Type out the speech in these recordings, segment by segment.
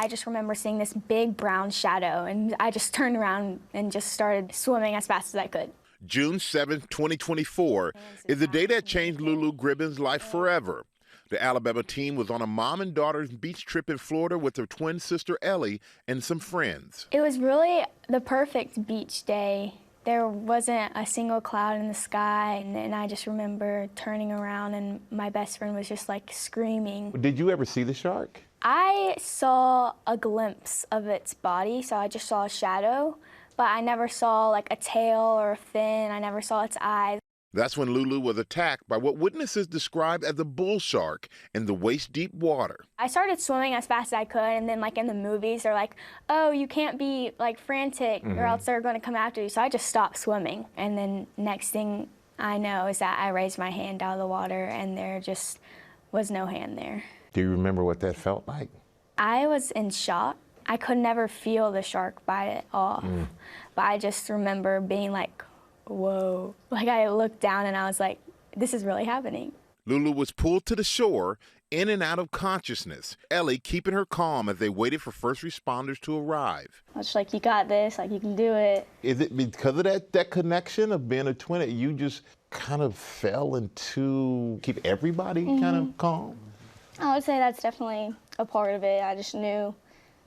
I just remember seeing this big brown shadow, and I just turned around and just started swimming as fast as I could. June 7, 2024 is the day that changed Lulu Gribbin's life forever. The Alabama team was on a mom and daughter's beach trip in Florida with her twin sister Ellie and some friends. It was really the perfect beach day. There wasn't a single cloud in the sky, and I just remember turning around and my best friend was just like screaming. Did you ever see the shark? I saw a glimpse of its body, so I just saw a shadow, but I never saw like a tail or a fin. I never saw its eyes. That's when Lulu was attacked by what witnesses described as a bull shark in the waist-deep water. I started swimming as fast as I could, and then like in the movies, they're like, oh, you can't be like frantic or else they're going to come after you. So I just stopped swimming. And then next thing I know is that I raised my hand out of the water and there just was no hand there. Do you remember what that felt like? I was in shock. I could never feel the shark bite it off. But I just remember being like, whoa. Like I looked down and I was like, this is really happening. Lulu was pulled to the shore, in and out of consciousness, Ellie keeping her calm as they waited for first responders to arrive. I was just like, you got this, like you can do it. Is it because of that connection of being a twin that you just kind of fell into keep everybody kind of calm? I would say that's definitely a part of it. I just knew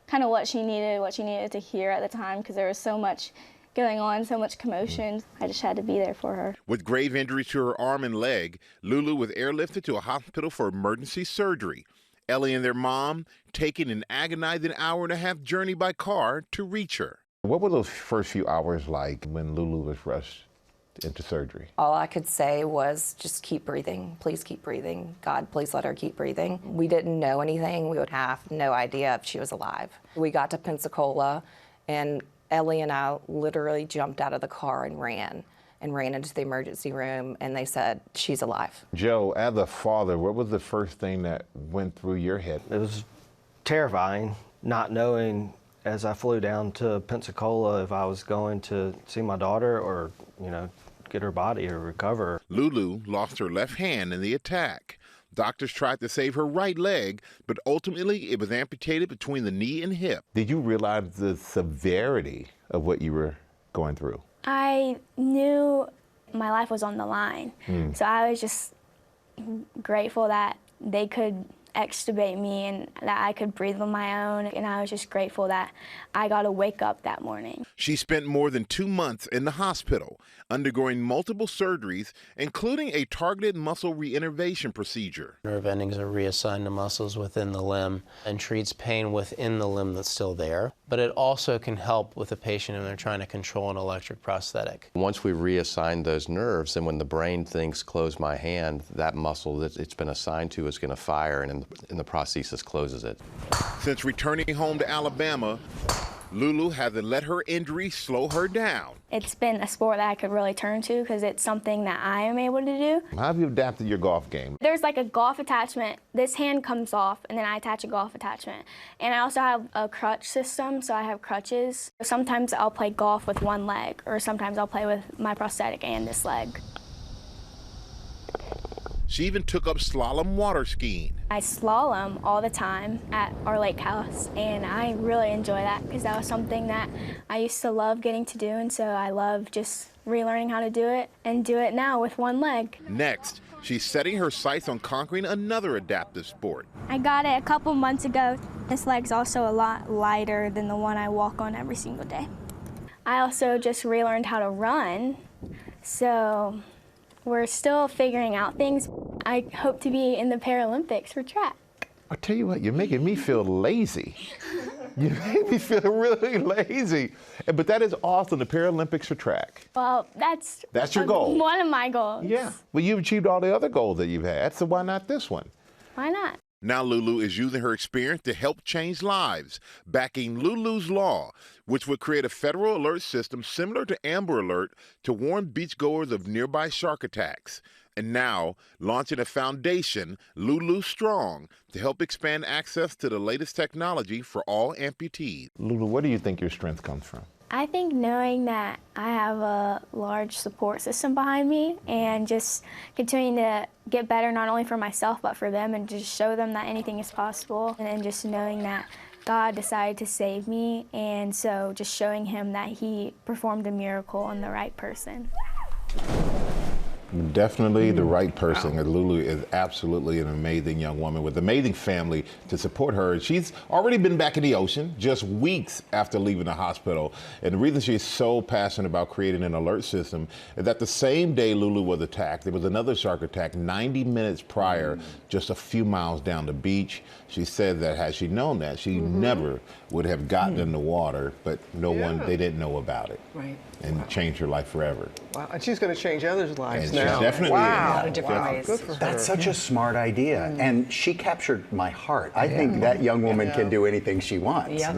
kind of what she needed to hear at the time, because there was so much going on, so much commotion. I just had to be there for her. With grave injuries to her arm and leg, Lulu was airlifted to a hospital for emergency surgery. Ellie and their mom taking an agonizing hour-and-a-half journey by car to reach her. What were those first few hours like when Lulu was rushed into surgery? All I could say was just keep breathing. Please keep breathing. God, please let her keep breathing. We didn't know anything. We would have no idea if she was alive. We got to Pensacola, and Ellie and I literally jumped out of the car and ran into the emergency room, and they said, she's alive. Joe, as a father, what was the first thing that went through your head? It was terrifying, not knowing as I flew down to Pensacola if I was going to see my daughter or, you know, get her body or recover. Lulu lost her left hand in the attack. Doctors tried to save her right leg, but ultimately it was amputated between the knee and hip. Did you realize the severity of what you were going through? I knew my life was on the line, so I was just grateful that they could extubate me and that I could breathe on my own, and I was just grateful that I got to wake up that morning. She spent more than 2 months in the hospital, undergoing multiple surgeries, including a targeted muscle reinnervation procedure. Nerve endings are reassigned to muscles within the limb and treats pain within the limb that's still there. But it also can help with a patient when they're trying to control an electric prosthetic. Once we reassign those nerves, and when the brain thinks close my hand, that muscle that it's been assigned to is going to fire, and the prosthesis closes it. Since returning home to Alabama, Lulu hasn't let her injury slow her down. It's been a sport that I could really turn to because it's something that I am able to do. How have you adapted your golf game? There's like a golf attachment. This hand comes off, and then I attach a golf attachment. And I also have a crutch system, so I have crutches. Sometimes I'll play golf with one leg, or sometimes I'll play with my prosthetic and this leg. She even took up slalom water skiing. I slalom all the time at our lake house, and I really enjoy that because that was something that I used to love getting to do, and so I love just relearning how to do it and do it now with one leg. Next, she's setting her sights on conquering another adaptive sport. I got it a couple months ago. This leg's also a lot lighter than the one I walk on every single day. I also just relearned how to run, so we're still figuring out things. I hope to be in the Paralympics for track. I tell you what, you're making me feel lazy. You make me feel really lazy. But that is awesome, the Paralympics for track. Well, that's your goal. One of my goals. Yeah. Well, you've achieved all the other goals that you've had, so why not this one? Why not? Now Lulu is using her experience to help change lives, backing Lulu's Law, which would create a federal alert system similar to Amber Alert to warn beachgoers of nearby shark attacks. And now launching a foundation, Lulu Strong, to help expand access to the latest technology for all amputees. Lulu, where do you think your strength comes from? I think knowing that I have a large support system behind me and just continuing to get better not only for myself but for them and just show them that anything is possible, and then just knowing that God decided to save me, and so just showing him that he performed a miracle on the right person. Definitely the right person. Lulu is absolutely an amazing young woman with an amazing family to support her. She's already been back in the ocean just weeks after leaving the hospital. And the reason she's so passionate about creating an alert system is that the same day Lulu was attacked, there was another shark attack 90 minutes prior, just a few miles down the beach. She said that had she known that, she never would have gotten in the water, but they didn't know about it. Right. And changed her life forever. Wow, and she's going to change others' lives And she now. definitely Wow. is. Different ways. Good for her. That's such a smart idea, and she captured my heart. I think that young woman can do anything she wants. Yeah.